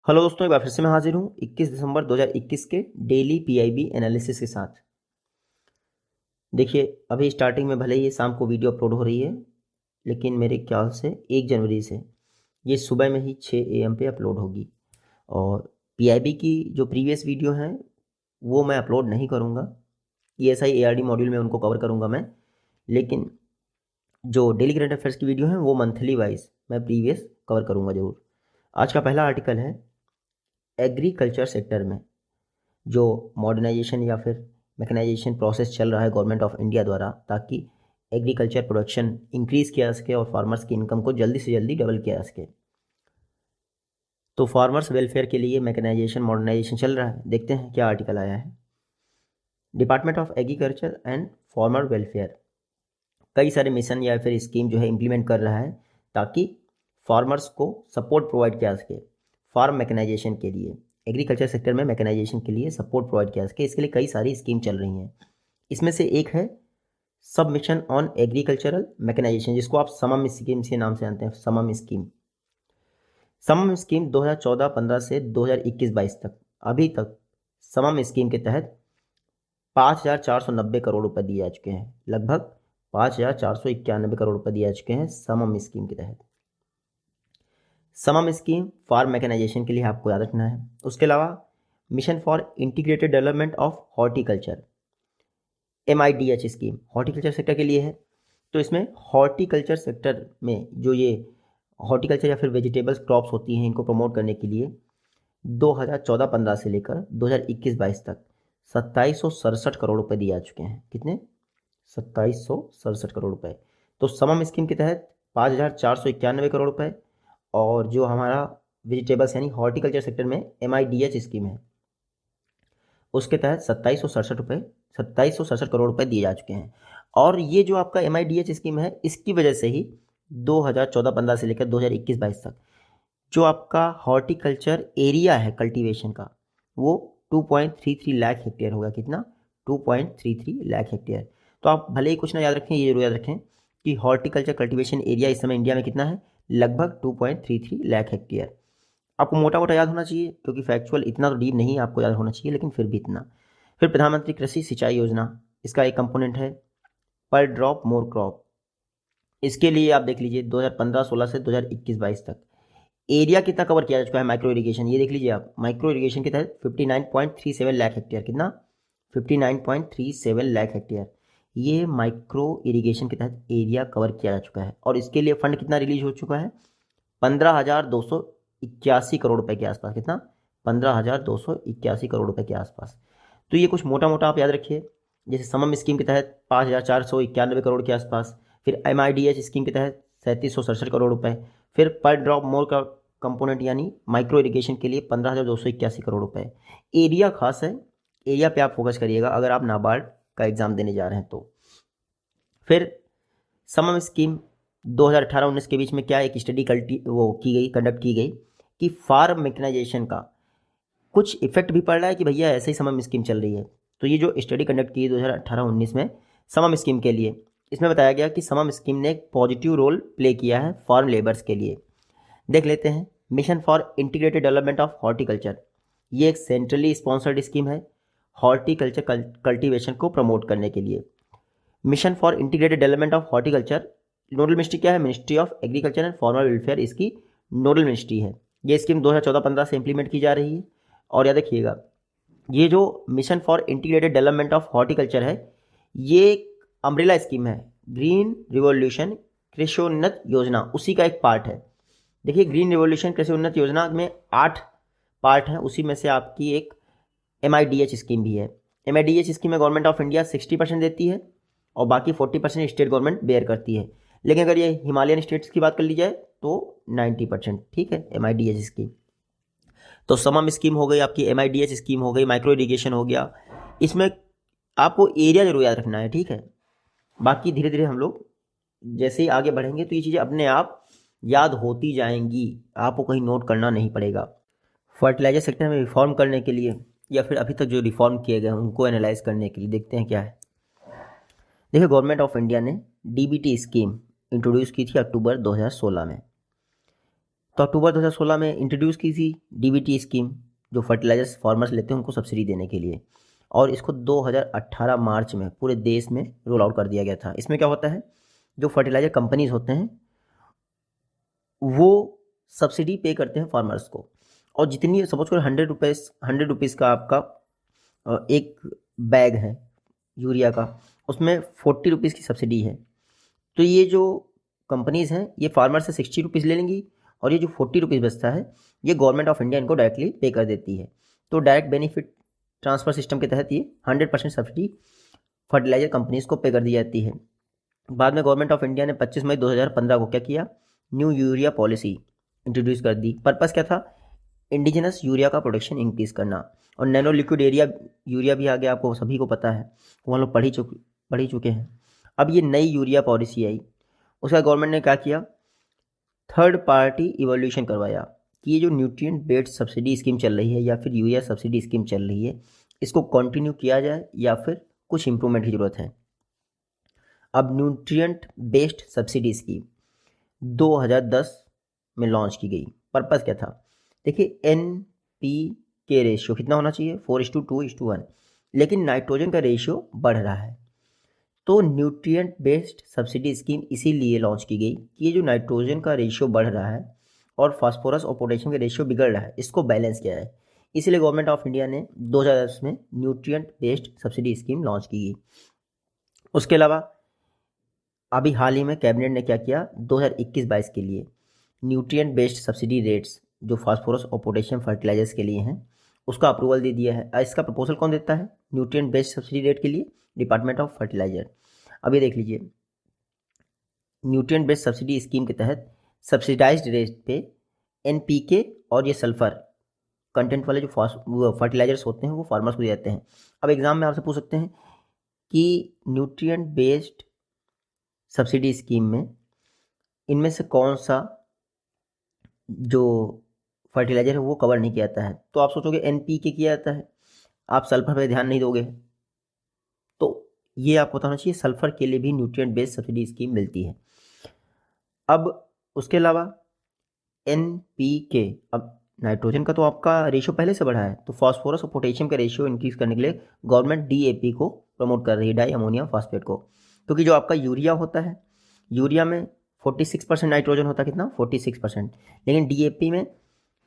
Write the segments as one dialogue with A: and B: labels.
A: Hello दोस्तों, एक बार फिर से मैं हाजिर हूँ 21 दिसंबर 2021 के डेली पीआईबी एनालिसिस के साथ। देखिए, अभी स्टार्टिंग में भले ही शाम को वीडियो अपलोड हो रही है, लेकिन मेरे ख्याल से 1 जनवरी से ये सुबह में ही 6 AM पे अपलोड होगी। और पीआईबी की जो प्रीवियस वीडियो हैं वो मैं अपलोड नहीं करूँगा। ईएसआई एआरडी मॉड्यूल में उनको कवर करूँगा मैं, लेकिन जो डेली करंट अफेयर्स की वीडियो हैं वो मंथली वाइज मैं प्रीवियस कवर करूँगा ज़रूर। आज का पहला आर्टिकल है एग्रीकल्चर सेक्टर में जो मॉडर्नाइजेशन या फिर मैकेनाइजेशन प्रोसेस चल रहा है गवर्नमेंट ऑफ इंडिया द्वारा, ताकि एग्रीकल्चर प्रोडक्शन इंक्रीज़ किया जा सके और फार्मर्स की इनकम को जल्दी से जल्दी डबल किया जा सके। तो फार्मर्स वेलफेयर के लिए मैकेनाइजेशन मॉडर्नाइजेशन चल रहा है। देखते हैं क्या आर्टिकल आया है। Department of agriculture and farmer welfare कई सारे मिशन या फिर स्कीम जो है इम्प्लीमेंट कर रहा है ताकि फार्मर्स को सपोर्ट प्रोवाइड किया जा सके फार्म मैकेनाइजेशन के लिए। एग्रीकल्चर सेक्टर में मैकेनाइजेशन के लिए सपोर्ट प्रोवाइड किया जा सके, इसके लिए कई सारी स्कीम चल रही हैं। इसमें से एक है सब मिशन ऑन एग्रीकल्चरल मैकेनाइजेशन, जिसको आप समम स्कीम के नाम से जानते हैं। समम स्कीम 2014-15 से 2021-22 तक, अभी तक समम स्कीम के तहत 5,490 करोड़ रुपए दिए जा चुके हैं। लगभग 5,491 करोड़ रुपए दिए जा चुके हैं समम स्कीम के तहत। समम स्कीम फार्म मैकेनाइजेशन के लिए आपको याद रखना है। उसके अलावा mission for integrated development of horticulture MIDH scheme horticulture sector के लिए है। तो इसमें हॉर्टिकल्चर सेक्टर में जो ये हॉर्टिकल्चर या फिर वेजिटेबल्स क्रॉप्स होती हैं, इनको प्रमोट करने के लिए 2014-15 से लेकर 2021-22 तक 2767 करोड़ रुपए दिए जा चुके हैं। कितने? 2767 करोड़ रुपए। तो समम स्कीम के तहत 5,491 करोड़ रुपए, और जो हमारा वेजिटेबल्स यानी हॉर्टिकल्चर सेक्टर में MIDH स्कीम है उसके तहत 2767 करोड़ रुपए दिए जा चुके हैं। और ये जो आपका MIDH स्कीम है, इसकी वजह से ही 2014-15 से लेकर 2021-22 तक जो आपका हॉर्टिकल्चर एरिया है कल्टीवेशन का, वो 2.33 लाख हेक्टेयर होगा। कितना? 2.33 लाख हेक्टेयर। तो आप भले ही कुछ ना याद रखें, ये जरूर याद रखें कि हॉर्टिकल्चर कल्टीवेशन एरिया इस समय इंडिया में कितना है? लगभग 2.33 लाख हेक्टेयर। आपको मोटा मोटा याद होना चाहिए, क्योंकि फैक्चुअल इतना तो डीप नहीं आपको याद होना चाहिए, लेकिन फिर भी इतना। फिर प्रधानमंत्री कृषि सिंचाई योजना, इसका एक कंपोनेंट है पर ड्रॉप मोर क्रॉप। इसके लिए आप देख लीजिए 2015-16 से 2021-22 तक एरिया कितना कवर किया जा चुका है माइक्रो इरिगेशन। ये देख लीजिए आप, माइक्रो इरिगेशन के तहत 59.37 लाख हेक्टेयर। कितना? 59.37 लाख हेक्टेयर ये माइक्रो इरिगेशन के तहत एरिया कवर किया जा चुका है। और इसके लिए फंड कितना रिलीज हो चुका है? 15,281 करोड़ रुपए के आसपास। कितना? 15,281 करोड़ रुपए के आसपास। तो ये कुछ मोटा मोटा आप याद रखिए। जैसे समम स्कीम के तहत 5,491 करोड़ के आसपास, फिर MIDH स्कीम के तहत 3767 करोड़ रुपए, फिर पर ड्रॉप मोर का कंपोनेंट यानी माइक्रो इरिगेशन के लिए 15,281 करोड़ रुपए। एरिया खास है, एरिया पे आप फोकस करिएगा अगर आप नाबार्ड का एग्जाम देने जा रहे हैं तो। फिर समम स्कीम 2018-19 के बीच में क्या एक स्टडी कंडक्ट की गई कि फार्म मैकेनाइजेशन का कुछ इफेक्ट भी पड़ रहा है कि भैया ऐसे ही समम स्कीम चल रही है। तो ये जो स्टडी कंडक्ट की 2018-19 में समम स्कीम के लिए, इसमें बताया गया कि समम स्कीम ने एक पॉजिटिव रोल प्ले किया है फार्म लेबर्स के लिए। देख लेते हैं। Mission for integrated development of horticulture, ये एक सेंट्रली स्पॉन्सर्ड स्कीम है हॉर्टिकल्चर कल्टीवेशन को प्रमोट करने के लिए। Mission for integrated development of horticulture, nodal ministry क्या है? Ministry of agriculture and farmer welfare इसकी नोडल मिनिस्ट्री है। ये स्कीम 2014-15 से इंप्लीमेंट की जा रही है। और याद रखिएगा, ये जो mission for integrated development of horticulture है, ये एक अम्ब्रेला स्कीम है। ग्रीन रिवॉल्यूशन कृषि योजना उसी का एक पार्ट है। देखिए, ग्रीन रिवॉल्यूशन कृषि योजना में 8 पार्ट हैं, उसी में से आपकी एक MIDH स्कीम भी है। MIDH स्कीम में गवर्नमेंट ऑफ इंडिया 60% देती है और बाकी 40% स्टेट गवर्नमेंट बेयर करती है। लेकिन अगर ये हिमालयन स्टेट्स की बात कर ली जाए तो 90%। ठीक है, MIDH स्कीम। तो समम स्कीम हो गई आपकी, MIDH स्कीम हो गई, माइक्रो इरिगेशन हो गया। इसमें आपको एरिया जरूर याद रखना है। ठीक है, बाकी धीरे धीरे हम लोग जैसे ही आगे बढ़ेंगे तो ये चीज़ें अपने आप याद होती जाएंगी, आपको कहीं नोट करना नहीं पड़ेगा। फर्टिलाइजर सेक्टर में रिफॉर्म करने के लिए या फिर अभी तक जो रिफॉर्म किए गए हैं उनको एनालाइज करने के लिए देखते हैं क्या है। देखिए, गवर्नमेंट ऑफ इंडिया ने DBT स्कीम इंट्रोड्यूस की थी अक्टूबर 2016 में। तो अक्टूबर 2016 में इंट्रोड्यूस की थी डीबीटी स्कीम, जो फर्टिलाइजर्स फार्मर्स लेते हैं उनको सब्सिडी देने के लिए, और इसको 2018 मार्च में पूरे देश में रोल आउट कर दिया गया था। इसमें क्या होता है, जो फर्टिलाइजर कंपनीज होते हैं वो सब्सिडी पे करते हैं फार्मर्स को, और जितनी सपोज करो 100 रुपीज़ का आपका एक बैग है यूरिया का, उसमें 40 रुपीज़ की सब्सिडी है। तो ये जो कंपनीज़ हैं ये फार्मर से 60 रुपीज़ ले लेंगी, और ये जो 40 रुपीज़ बचता है ये गवर्नमेंट ऑफ इंडिया इनको डायरेक्टली पे कर देती है। तो डायरेक्ट बेनिफिट ट्रांसफ़र सिस्टम के तहत ये 100% सब्सिडी फर्टिलाइजर कंपनीज़ को पे कर दी जाती है। बाद में गवर्नमेंट ऑफ इंडिया ने 25 मई 2015 को क्या किया, न्यू यूरिया पॉलिसी इंट्रोड्यूस कर दी। पर्पस क्या था, इंडिजिनस यूरिया का प्रोडक्शन इंक्रीज़ करना। और नैनो लिक्विड यूरिया भी आ गया, आपको सभी को पता है, वो लोग पढ़ ही चुके हैं। अब ये नई यूरिया पॉलिसी आई, उसका गवर्नमेंट ने क्या किया, थर्ड पार्टी इवोल्यूशन करवाया कि ये जो न्यूट्रिएंट बेस्ड सब्सिडी स्कीम चल रही है या फिर यूरिया सब्सिडी स्कीम चल रही है, इसको कंटिन्यू किया जाए या फिर कुछ इंप्रूवमेंट की ज़रूरत है। अब न्यूट्रिएंट बेस्ड सब्सिडी स्कीम 2010 में लॉन्च की गई। पर्पस क्या था, देखिए NPK रेशियो कितना होना चाहिए, 4:2:1, लेकिन नाइट्रोजन का रेशियो बढ़ रहा है। तो न्यूट्रिएंट बेस्ड सब्सिडी स्कीम इसीलिए लॉन्च की गई कि ये जो नाइट्रोजन का रेशियो बढ़ रहा है और फास्फोरस और पोटेशियम का रेशियो बिगड़ रहा है, इसको बैलेंस किया है। इसीलिए गवर्नमेंट ऑफ इंडिया ने 2010 में nutrient based subsidy scheme launch की गई। उसके अलावा अभी हाल ही में कैबिनेट ने क्या किया, 2021-22 के लिए न्यूट्रिएंट बेस्ड सब्सिडी रेट्स जो फास्फोरस और पोटेशियम फर्टिलाइजर्स के लिए हैं उसका अप्रूवल दे दिया है। इसका प्रपोजल कौन देता है न्यूट्रिएंट बेस्ड सब्सिडी रेट के लिए, डिपार्टमेंट ऑफ फर्टिलाइजर। अब ये देख लीजिए, न्यूट्रिएंट बेस्ड सब्सिडी स्कीम के तहत सब्सिडाइज्ड रेट पे NPK और ये सल्फर कंटेंट वाले जो फर्टिलाइजर्स होते हैं वो फार्मर्स को दिए जाते हैं। अब एग्जाम में आपसे पूछ सकते हैं कि न्यूट्रिएंट बेस्ड सब्सिडी स्कीम में इनमें से कौन सा जो फर्टिलाइजर है वो कवर नहीं किया जाता है, तो आप सोचोगे NPK किया जाता है, आप सल्फर पर ध्यान नहीं दोगे। तो ये आपको बताना चाहिए, सल्फर के लिए भी न्यूट्रिएंट बेस्ड सब्सिडी स्कीम मिलती है। अब उसके अलावा NPK, अब नाइट्रोजन का तो आपका रेशियो पहले से बढ़ा है, तो फास्फोरस और पोटेशियम का रेशियो इंक्रीज करने के लिए गवर्नमेंट DAP को प्रमोट कर रही है, डाई अमोनियम फास्फेट को। क्योंकि जो आपका यूरिया होता है, यूरिया में 46% नाइट्रोजन होता है, कितना 46%, लेकिन DAP में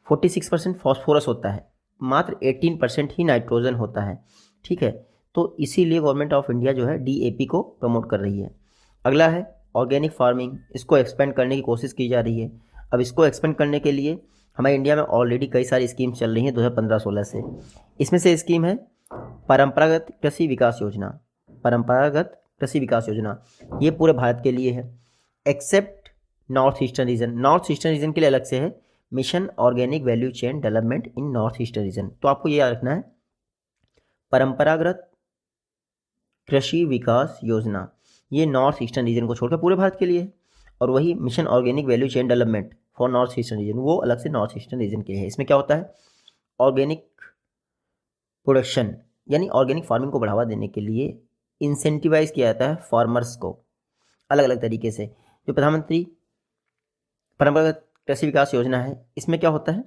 A: 46% फास्फोरस होता है, मात्र 18% ही नाइट्रोजन होता है। ठीक है, तो इसीलिए गवर्नमेंट ऑफ इंडिया जो है DAP को प्रमोट कर रही है। अगला है ऑर्गेनिक फार्मिंग, इसको एक्सपेंड करने की कोशिश की जा रही है। अब इसको एक्सपेंड करने के लिए हमारे इंडिया में ऑलरेडी कई सारी स्कीम चल रही हैं 2015-16 से। इसमें से स्कीम है परंपरागत कृषि विकास योजना। परंपरागत कृषि विकास योजना ये पूरे भारत के लिए है, except north eastern region. North eastern region के लिए अलग से है mission organic value chain development in north eastern region. तो आपको ये याद रखना है, परंपरागत कृषि विकास योजना ये नॉर्थ ईस्टर्न रीजन को छोड़कर पूरे भारत के लिए है, और वही mission organic value chain development for north eastern reason वो अलग से नॉर्थ ईस्टर्न रीजन के लिए है। इसमें क्या होता है, ऑर्गेनिक प्रोडक्शन यानी ऑर्गेनिक फार्मिंग को बढ़ावा देने के लिए इंसेंटिवाइज किया जाता है फार्मर्स को अलग अलग तरीके से। जो प्रधानमंत्री परंपरागत कृषि विकास योजना है, इसमें क्या होता है,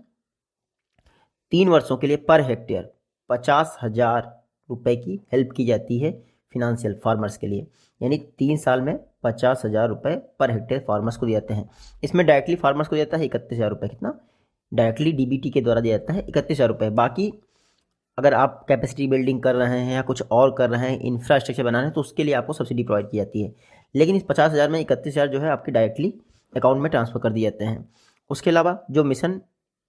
A: 3 वर्षों के लिए पर हेक्टेयर 50,000 रुपये की हेल्प की जाती है फिनेंशियल फार्मर्स के लिए, यानी 3 साल में 50,000 रुपये पर हेक्टेयर फार्मर्स को दिए जाते हैं। इसमें डायरेक्टली फार्मर्स को दिया जाता है 31,000 रुपये, कितना डायरेक्टली DBT के द्वारा दिया जाता है 31,000 रुपये। बाकी अगर आप कैपेसिटी बिल्डिंग कर रहे हैं या कुछ और कर रहे हैं, इंफ्रास्ट्रक्चर बना रहे हैं, तो उसके लिए आपको सब्सिडी प्रोवाइड की जाती है। लेकिन इस 50,000 में 31,000 जो है आपके डायरेक्टली अकाउंट में ट्रांसफ़र कर दिए जाते हैं। उसके अलावा जो mission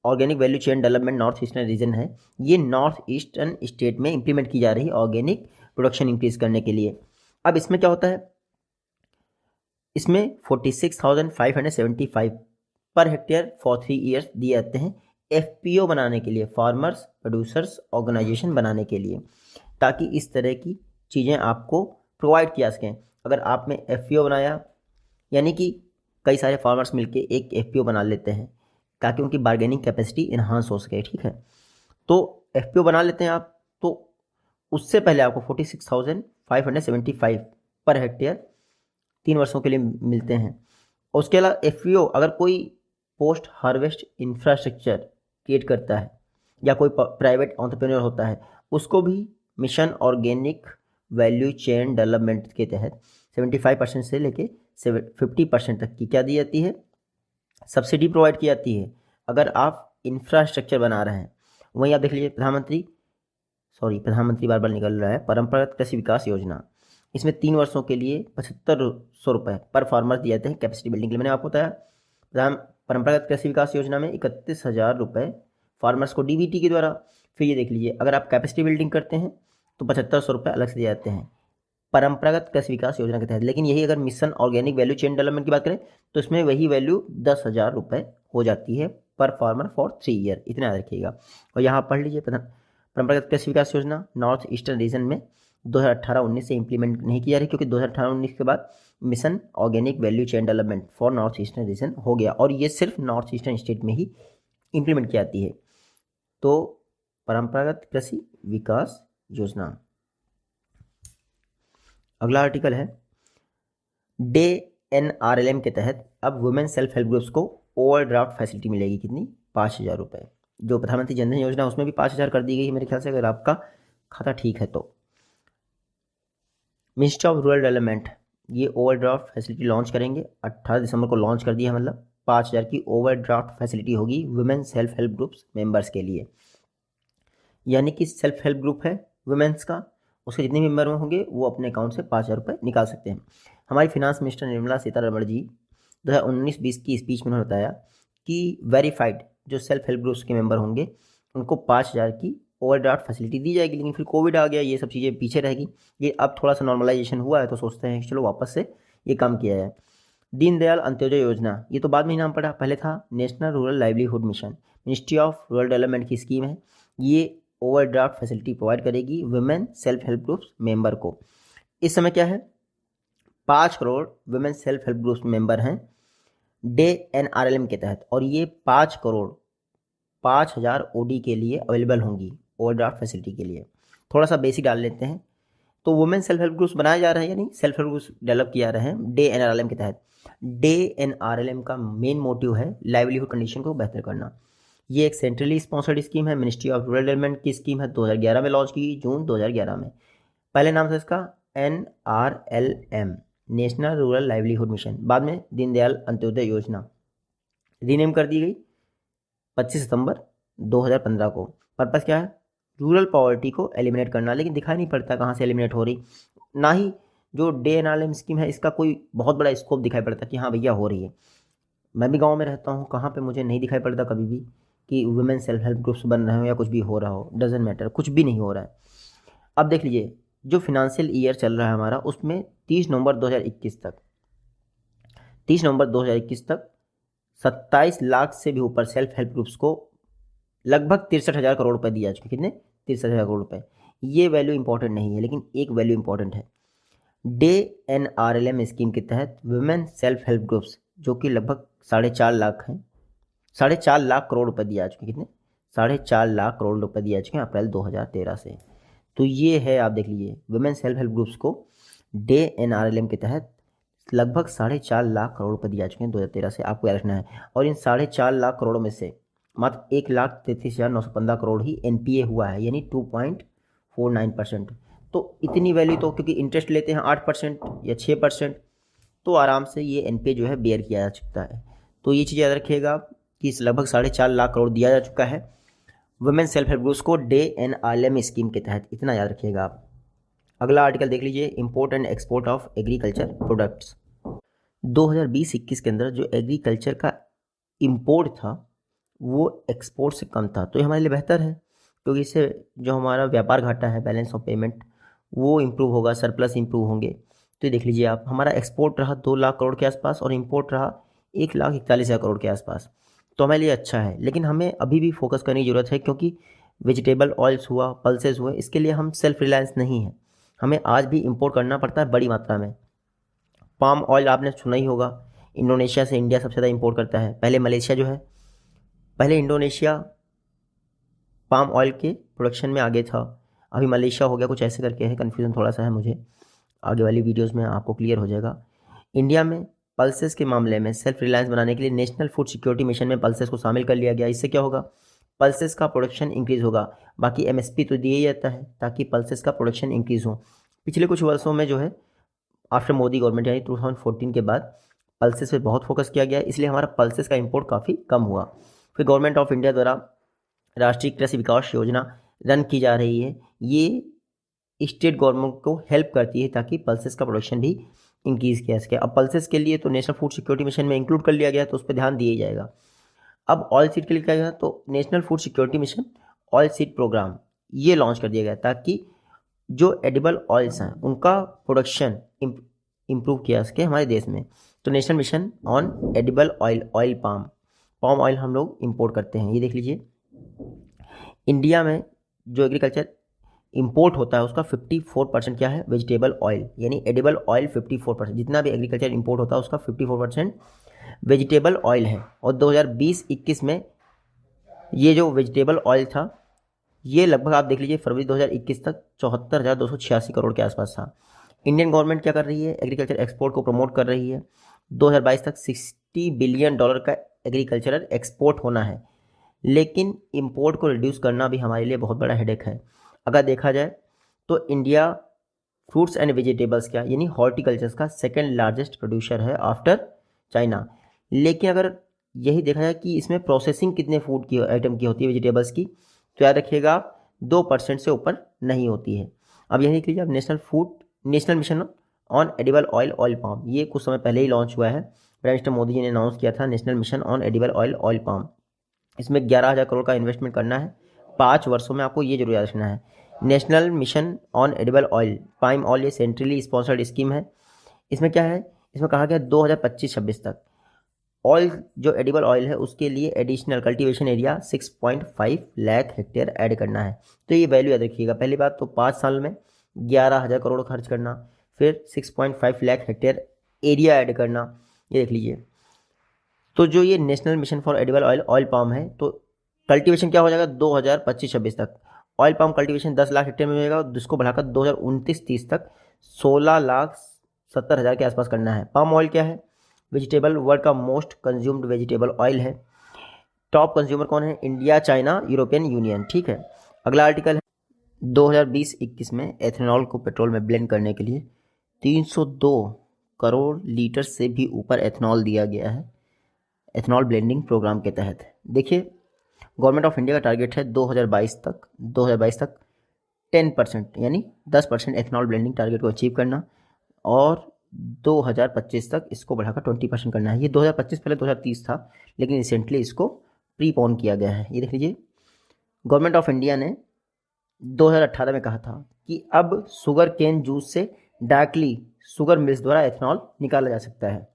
A: organic value chain development north eastern reason है, ये नॉर्थ ईस्टर्न स्टेट में इंप्लीमेंट की जा रही है ऑर्गेनिक प्रोडक्शन इंक्रीज करने के लिए। अब इसमें क्या होता है, इसमें 46,575 पर हेक्टेयर फॉर 3 ईयर्स दिए जाते हैं FPO बनाने के लिए, फार्मर्स प्रोड्यूसर्स ऑर्गेनाइजेशन बनाने के लिए, ताकि इस तरह की चीज़ें आपको प्रोवाइड किया सकें। अगर आपने FPO बनाया यानी कि कई सारे फार्मर्स मिलके एक FPO बना लेते हैं ताकि उनकी बार्गेनिंग कैपेसिटी इन्हांस हो सके। ठीक है, तो FPO बना लेते हैं आप, तो उससे पहले आपको 46,575 पर हेक्टेयर 3 वर्षों के लिए मिलते हैं। उसके अलावा FPO अगर कोई पोस्ट हार्वेस्ट इंफ्रास्ट्रक्चर क्रिएट करता है या कोई प्राइवेट एंटरप्रेन्योर होता है, उसको भी mission organic value chain development के तहत 75% से लेके 50% तक की क्या दी जाती है, सब्सिडी प्रोवाइड की जाती है अगर आप इंफ्रास्ट्रक्चर बना रहे हैं। वहीं आप देख लीजिए प्रधानमंत्री बार बार निकल रहा है, परंपरागत कृषि विकास योजना, इसमें 3 वर्षों के लिए 7500 रुपये पर फार्मर दिए जाते हैं कैपेसिटी बिल्डिंग के लिए। मैंने आपको बताया परंपरागत कृषि विकास योजना में 31,000 रुपये फार्मर्स को डीबीटी के द्वारा। फिर ये देख लीजिए अगर आप कैपेसिटी बिल्डिंग करते हैं तो 7500 रुपये अलग से दिए जाते हैं परंपरागत कृषि विकास योजना के तहत। लेकिन यही अगर mission organic value chain development की बात करें तो इसमें वही वैल्यू 10,000 रुपये हो जाती है पर फार्मर फॉर 3 ईयर, इतना याद रखिएगा। और यहाँ पढ़ लीजिए परंपरागत कृषि विकास योजना नॉर्थ ईस्टर्न रीजन में 2018-19 से इंप्लीमेंट नहीं की जा रही, क्योंकि 2018-19 के बाद mission organic value chain development for north eastern reason हो गया और ये सिर्फ नॉर्थ ईस्टर्न स्टेट में ही इंप्लीमेंट की जाती है। तो परंपरागत कृषि विकास योजना। अगला आर्टिकल है डे NRLM के तहत अब वुमेन सेल्फ हेल्प ग्रुप्स को ओवरड्राफ्ट फैसिलिटी मिलेगी, कितनी, 5,000 रुपये। जो प्रधानमंत्री जनधन योजना उसमें भी 5,000 कर दी गई है मेरे ख्याल से, अगर आपका खाता ठीक है तो। मिनिस्ट्री ऑफ रूरल डेवलपमेंट ये ओवरड्राफ्ट फैसिलिटी लॉन्च करेंगे, 18 दिसंबर को लॉन्च कर दिया, मतलब 5,000 की ओवरड्राफ्ट फैसिलिटी होगी women self help groups members के लिए। यानी कि सेल्फ हेल्प ग्रुप है वुमेन्स का, उसके जितने मेंबर होंगे वो अपने अकाउंट से 5,000 रुपये निकाल सकते हैं। हमारी फिनांस मिनिस्टर निर्मला सीतारमण जी 2019-20 की स्पीच में उन्होंने बताया कि वेरीफाइड जो सेल्फ हेल्प ग्रुप्स के मेंबर होंगे उनको 5,000 की ओवरड्राफ्ट फैसिलिटी दी जाएगी। लेकिन फिर कोविड आ गया, ये सब चीज़ें पीछे रहेगी। ये अब थोड़ा सा नॉर्मलाइजेशन हुआ है तो सोचते हैं कि चलो वापस से ये काम किया जाए। दीनदयाल अंत्योदय योजना, ये तो बाद में ही नाम पड़ा, पहले था national rural livelihood mission, ministry of rural development की स्कीम है। ये ओवरड्राफ्ट फैसिलिटी प्रोवाइड करेगी women self help groups member को। इस समय क्या है, 5 crore women self help groups member हैं डे NRLM के तहत, और ये 5 करोड़ 5,000 OD के लिए अवेलेबल होंगी ओवरड्राफ्ट फैसिलिटी के लिए। थोड़ा सा बेसिक डाल लेते हैं। तो वुमेन सेल्फ हेल्प ग्रुप्स बनाए जा रहे हैं, यानी सेल्फ हेल्प ग्रुप्स डेवलप किया रहे हैं डे NRLM के तहत। डे NRLM का मेन मोटिव है लाइवलीहुड कंडीशन को बेहतर करना। ये एक सेंट्रली स्पॉन्सर्ड स्कीम है, मिनिस्ट्री ऑफ रूरल डेवलपमेंट की स्कीम है, 2011 में लॉन्च की, जून 2011 में। पहले नाम था इसका NRLM national rural livelihood mission, बाद में दीनदयाल अंत्योदय योजना रीनेम कर दी गई 25 सितंबर 2015 को। पर्पस क्या है, रूरल पॉवर्टी को एलिमिनेट करना। लेकिन दिखाई नहीं पड़ता कहाँ से एलिमिनेट हो रही, ना ही जो डे NRLM स्कीम है इसका कोई बहुत बड़ा स्कोप दिखाई पड़ता कि हाँ भैया हो रही है। मैं भी गांव में रहता हूँ, कहाँ पे मुझे नहीं दिखाई पड़ता कभी भी कि वुमेन सेल्फ हेल्प ग्रुप्स बन रहे हो या कुछ भी हो रहा हो, डजेंट मैटर, कुछ भी नहीं हो रहा है। अब देख लीजिए जो फिनेंशियल ईयर चल रहा है हमारा, उसमें 30 नवंबर 2021 तक 27 लाख से भी ऊपर सेल्फ हेल्प ग्रुप्स को लगभग 63,000 करोड़ रुपए दिए जा चुके। कितने, 63,000 करोड़ रुपए। ये वैल्यू इंपॉर्टेंट नहीं है, लेकिन एक वैल्यू इंपॉर्टेंट है। डे NRLM स्कीम के तहत वुमेन सेल्फ हेल्प ग्रुप्स जो कि लगभग 4.5 लाख हैं, 4.5 लाख करोड़ रुपए दिए जा चुके। कितने, 4.5 लाख करोड़ रुपए दिए जा चुके हैं अप्रैल 2013 से। तो ये है, आप देख लीजिए वुमेन सेल्फ हेल्प ग्रुप्स को डे NRLM के तहत लगभग 4.5 लाख करोड़ रुपए दिए जा चुके हैं 2013 से, आपको याद रखना है। और इन 4.5 लाख करोड़ में से मात्र 1,33,915 करोड़ ही NPA हुआ है, यानी 2.49%। तो इतनी वैल्यू तो, क्योंकि इंटरेस्ट लेते हैं 8% या 6%, तो आराम से ये NPA जो है बेयर किया जा सकता है। तो ये चीज़ याद रखिएगा कि इस लगभग 4.5 लाख करोड़ दिया जा चुका है वुमेन सेल्फ हेल्प ग्रुप्स को डे NRLM स्कीम के तहत, इतना याद रखिएगा आप। अगला आर्टिकल देख लीजिए, import and export of agriculture products. 2020-21 के अंदर जो एग्रीकल्चर का इंपोर्ट था वो एक्सपोर्ट से कम था, तो ये हमारे लिए बेहतर है, क्योंकि इससे जो हमारा व्यापार घाटा है, बैलेंस ऑफ पेमेंट, वो इम्प्रूव होगा, सरप्लस इम्प्रूव होंगे। तो ये देख लीजिए आप, हमारा एक्सपोर्ट रहा 2 लाख करोड़ के आसपास और इम्पोर्ट रहा 1,41,000 करोड़ के आसपास, तो हमारे लिए अच्छा है। लेकिन हमें अभी भी फोकस करने की ज़रूरत है, क्योंकि वेजिटेबल ऑयल्स हुआ, पल्सेस हुए, इसके लिए हम सेल्फ रिलायंस नहीं है, हमें आज भी इंपोर्ट करना पड़ता है बड़ी मात्रा में। पाम ऑयल आपने सुना ही होगा, इंडोनेशिया से इंडिया सबसे ज़्यादा इंपोर्ट करता है। पहले मलेशिया जो है, पहले इंडोनेशिया पाम ऑयल के प्रोडक्शन में आगे था, अभी मलेशिया हो गया, कुछ ऐसे करके है, कन्फ्यूज़न थोड़ा सा है मुझे, आगे वाली वीडियोज़ में आपको क्लियर हो जाएगा। इंडिया में पल्सेस के मामले में सेल्फ रिलायंस बनाने के लिए नेशनल फूड सिक्योरिटी मिशन में पल्सेस को शामिल कर लिया गया। इससे क्या होगा, पल्सेस का प्रोडक्शन इंक्रीज होगा। बाकी एमएसपी तो दिया ही जाता है ताकि पल्सेस का प्रोडक्शन इंक्रीज हो। पिछले कुछ वर्षों में जो है आफ्टर मोदी गवर्नमेंट यानी 2014 के बाद पल्सेस पे बहुत फोकस किया गया, इसलिए हमारा पल्सेस का इंपोर्ट काफ़ी कम हुआ। फिर गवर्नमेंट ऑफ इंडिया द्वारा राष्ट्रीय कृषि विकास योजना रन की जा रही है। ये स्टेट गवर्नमेंट को हेल्प करती है ताकि पल्सेस का प्रोडक्शन भी इंक्रीज़ किया सके। अब पल्सेस के लिए तो नेशनल फूड सिक्योरिटी मिशन में इंक्लूड कर लिया गया, तो उस पर ध्यान दिया जाएगा। अब ऑयल सीड के लिए क्या गया, तो national food security mission oil seed programme ये लॉन्च कर दिया गया ताकि जो एडिबल ऑयल्स हैं उनका प्रोडक्शन इम्प्रूव किया सके हमारे देश में। तो national mission on edible oil palm oil हम लोग इंपोर्ट करते हैं। ये देख लीजिए, इंडिया में जो एग्रीकल्चर इंपोर्ट होता है उसका 54% क्या है, वेजिटेबल ऑयल, यानी एडिबल ऑयल 54%। जितना भी एग्रीकल्चर इंपोर्ट होता है उसका 54% वेजिटेबल ऑयल है। और 2020-21 में ये जो वेजिटेबल ऑयल था ये लगभग आप देख लीजिए फरवरी 2021 तक 74,286 करोड़ के आसपास था। इंडियन गवर्नमेंट क्या कर रही है, एग्रीकल्चर एक्सपोर्ट को प्रमोट कर रही है। 2022 तक $60 बिलियन का एग्रीकल्चरल एक्सपोर्ट होना है, लेकिन इंपोर्ट को रिड्यूस करना भी हमारे लिए बहुत बड़ा हेडेक है। अगर देखा जाए तो इंडिया फ्रूट्स एंड वेजिटेबल्स का यानी हॉर्टिकल्चर्स का सेकंड लार्जेस्ट प्रोड्यूसर है आफ्टर चाइना। लेकिन अगर यही देखा जाए कि इसमें प्रोसेसिंग कितने फूड की आइटम की होती है वेजिटेबल्स की, तो याद रखिएगा 2% से ऊपर नहीं होती है। अब यही देख लीजिए, अब national mission on edible oil palm ये कुछ समय पहले ही लॉन्च हुआ है। प्राइम मिनिस्टर मोदी जी ने अनाउंस किया था national mission on edible oil palm. इसमें 11,000 करोड़ का इन्वेस्टमेंट करना है 5 वर्षों में। आपको ये जरूर याद रखना है, national mission on edible oil palm oil ये सेंट्रली स्पॉन्सर्ड स्कीम है। इसमें क्या है, इसमें कहा गया 2025-26 तक ऑयल जो एडिबल ऑयल है उसके लिए additional cultivation area 6.5 lakh hectare add करना है। तो ये वैल्यू याद रखिएगा, पहली बात तो 5 साल में 11,000 करोड़ खर्च करना, फिर 6.5 लाख हेक्टेयर एरिया ऐड करना, ये देख लीजिए। तो जो ये national mission for edible oil palm है, तो कल्टीवेशन क्या हो जाएगा 2025-26 तक oil palm cultivation 10 lakh hectare में होगा, जिसको बढ़ाकर 2029-30 तक 16,70,000 के आसपास करना है। पाम ऑयल क्या है, वेजिटेबल वर्ल्ड का मोस्ट कंज्यूम्ड वेजिटेबल ऑयल है। टॉप कंज्यूमर कौन है, इंडिया, चाइना, यूरोपियन यूनियन। ठीक है, अगला आर्टिकल है 2020-21 में एथेनॉल को पेट्रोल में ब्लेंड करने के लिए 302 करोड़ लीटर से भी ऊपर एथेनॉल दिया गया है एथेनॉल ब्लेंडिंग प्रोग्राम के तहत। देखिए, गवर्नमेंट ऑफ इंडिया का टारगेट है 2022 तक 10% यानी 10% एथेनॉल ब्लेंडिंग टारगेट को अचीव करना, और 2025 तक इसको बढ़ाकर 20% करना है। ये 2025 पहले 2030 था, लेकिन रिसेंटली इसको प्रीपोन किया गया है। ये देख लीजिए, गवर्नमेंट ऑफ इंडिया ने 2018 में कहा था कि अब शुगर केन जूस से डायरेक्टली शुगर मिल्स द्वारा एथेनॉल निकाला जा सकता है।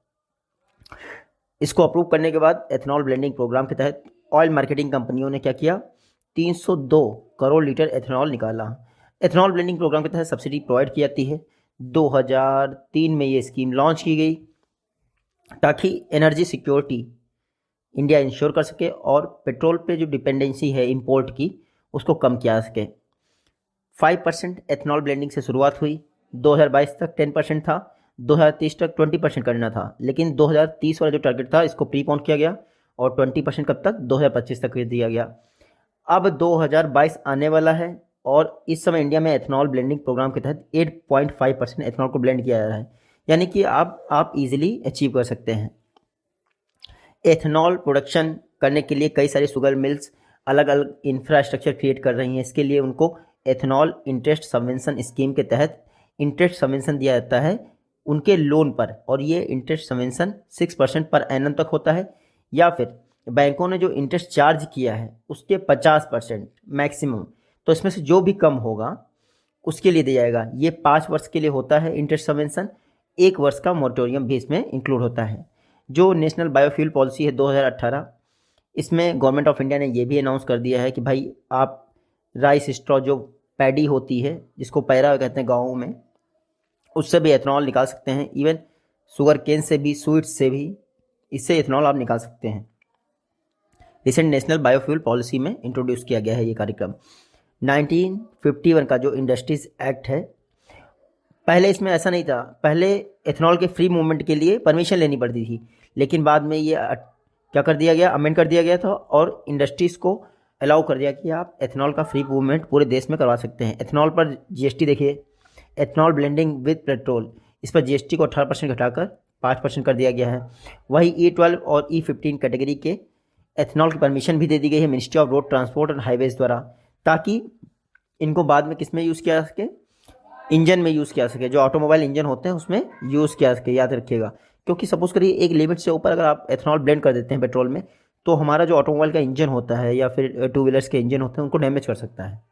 A: इसको अप्रूव करने के बाद एथेनॉल ब्लेंडिंग प्रोग्राम के तहत ऑयल मार्केटिंग कंपनियों ने क्या किया, 302 करोड़ लीटर एथेनॉल निकाला। एथेनॉल ब्लेंडिंग प्रोग्राम के तहत सब्सिडी प्रोवाइड की जाती है। 2003 में ये स्कीम लॉन्च की गई ताकि एनर्जी सिक्योरिटी इंडिया इंश्योर कर सके और पेट्रोल पे जो डिपेंडेंसी है इंपोर्ट की उसको कम किया जा सके। 5% एथेनॉल ब्लेंडिंग से शुरुआत हुई, 2022 तक 10% था, 2030 तक 20% करना था, लेकिन 2030 वाला जो टारगेट था इसको प्रीपोन किया गया और 20% कब तक, 2025 तक कर दिया गया। अब 2022 आने वाला है और इस समय इंडिया में एथेनॉल ब्लेंडिंग प्रोग्राम के तहत 8.5% एथेनॉल को ब्लेंड किया जा रहा है, यानी कि आप इजीली अचीव कर सकते हैं। एथेनॉल प्रोडक्शन करने के लिए कई सारे शुगर मिल्स अलग अलग इंफ्रास्ट्रक्चर क्रिएट कर रही हैं। इसके लिए उनको एथेनॉल इंटरेस्ट सबवेंशन स्कीम के तहत इंटरेस्ट सबवेंशन दिया जाता है उनके लोन पर, और ये इंटरेस्ट सबवेंशन 6% पर एनम तक होता है, या फिर बैंकों ने जो इंटरेस्ट चार्ज किया है उसके 50% मैक्सिमम, तो इसमें से जो भी कम होगा उसके लिए दिया जाएगा। ये 5 वर्ष के लिए होता है इंटरेस्ट सबवेंशन, 1 वर्ष का मोरेटोरियम भी इसमें इंक्लूड होता है। जो नेशनल बायोफ्यूल पॉलिसी है 2018, इसमें गवर्नमेंट ऑफ इंडिया ने ये भी अनाउंस कर दिया है कि भाई आप राइस स्ट्रॉ जो पैडी होती है जिसको पैरा कहते हैं गाँवों में, उससे भी एथेनॉल निकाल सकते हैं। इवन शुगर केन से भी, स्वीट्स से भी, इससे एथेनॉल आप निकाल सकते हैं। रिसेंट नेशनल बायोफ्यूल पॉलिसी में इंट्रोड्यूस किया गया है ये कार्यक्रम। 1951 का जो इंडस्ट्रीज एक्ट है पहले इसमें ऐसा नहीं था, पहले एथेनॉल के फ्री मूवमेंट के लिए परमिशन लेनी पड़ती थी, लेकिन बाद में ये क्या कर दिया गया, अमेंड कर दिया गया था और इंडस्ट्रीज़ को अलाउ कर दिया कि आप एथेनॉल का फ्री मूवमेंट पूरे देश में करवा सकते हैं। एथेनॉल पर जीएसटी देखिए, एथेनॉल ब्लेंडिंग विद पेट्रोल, इस पर जीएसटी को 18% घटाकर 5% कर दिया गया है। वही E12 और E15 कैटेगरी के एथेनॉल की परमिशन भी दे दी गई है ministry of road transport and highways द्वारा, ताकि इनको बाद में किस में यूज़ किया जा सके, इंजन में यूज़ किया जा सके, जो ऑटोमोबाइल इंजन होते हैं उसमें यूज़ किया जा सके, याद रखिएगा। क्योंकि सपोज करिए एक लिमिट से ऊपर अगर आप एथेनॉल ब्लेंड कर देते हैं पेट्रोल में, तो हमारा जो ऑटोमोबाइल का इंजन होता है या फिर टू व्हीलर्स के इंजन होते हैं उनको डैमेज कर सकता है।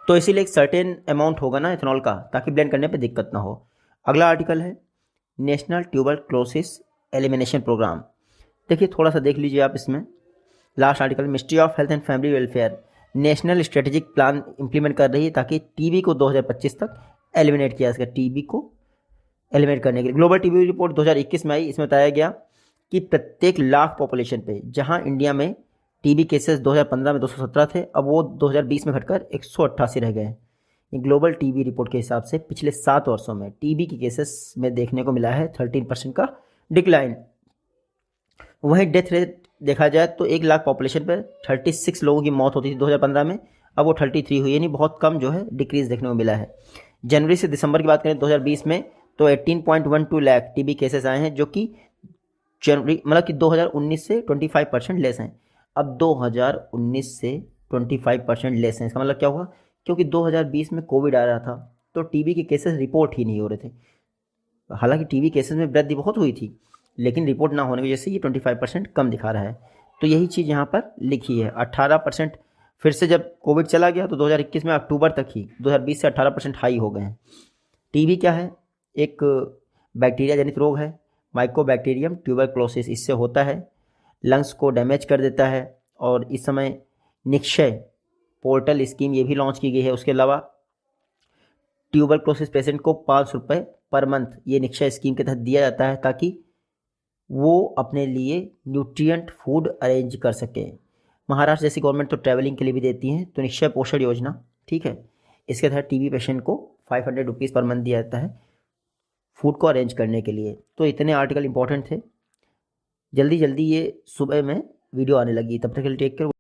A: तो इसीलिए एक सर्टेन अमाउंट होगा ना एथेनॉल का, ताकि ब्लेंड करने पे दिक्कत ना हो। अगला आर्टिकल है नेशनल ट्यूबरक्लोसिस एलिमिनेशन प्रोग्राम। देखिए थोड़ा सा देख लीजिए आप इसमें, last article, ministry of health and family welfare national strategic plan implement कर रही है ताकि टीबी को 2025 तक एलिमिनेट किया जा सके। टीबी को एलिमिनेट करने के लिए ग्लोबल टीबी रिपोर्ट 2021 में आई, इसमें बताया गया कि प्रत्येक लाख पॉपुलेशन पे, जहां इंडिया में टीबी केसेस 2015 में 217 थे, अब वो 2020 में घटकर 188 रह गए हैं। ये ग्लोबल टीबी रिपोर्ट के हिसाब से पिछले 7 वर्षों में टीबी के केसेस में देखने को मिला है 13% का डिक्लाइन। वहीं डेथ रेट देखा जाए तो 1 लाख पॉपुलेशन पर 36 लोगों की मौत होती थी 2015 में, अब वो 33 हुई, यानी बहुत कम जो है डिक्रीज देखने को मिला है। जनवरी से दिसंबर की बात करें 2020 में तो 18.12 लाख टीबी केसेस आए हैं, जो कि जनवरी मतलब कि 2019 से 25% लेस हैं। अब 2019 से 25% लेस हैं, इसका मतलब क्या हुआ, क्योंकि 2020 में कोविड आ रहा था तो टीबी के केसेस रिपोर्ट ही नहीं हो रहे थे। हालांकि टीबी केसेस में वृद्धि बहुत हुई थी, लेकिन रिपोर्ट ना होने की वजह से ये 25% कम दिखा रहा है। तो यही चीज़ यहाँ पर लिखी है। 18% फिर से जब कोविड चला गया तो 2021 में अक्टूबर तक ही 2020 से 18% हाई हो गए हैं। टीबी क्या है, एक बैक्टीरिया जनित रोग है, माइकोबैक्टीरियम ट्यूबरक्लोसिस, इससे होता है, लंग्स को डैमेज कर देता है। और इस समय निक्षय पोर्टल स्कीम ये भी लॉन्च की गई है। उसके अलावा ट्यूबरक्लोसिस पेशेंट को 5 रुपये पर मंथ ये निक्षय स्कीम के तहत दिया जाता है, ताकि वो अपने लिए न्यूट्रिएंट फूड अरेंज कर सके। महाराष्ट्र जैसी गवर्नमेंट तो ट्रैवलिंग के लिए भी देती है, तो निश्चय पोषण योजना, ठीक है, इसके तहत टीबी पेशेंट को 500 रुपीज़ पर मंथ दिया जाता है फूड को अरेंज करने के लिए। तो इतने आर्टिकल इंपॉर्टेंट थे, जल्दी जल्दी ये सुबह में वीडियो आने लगी, तब तक के लिए टेक केयर।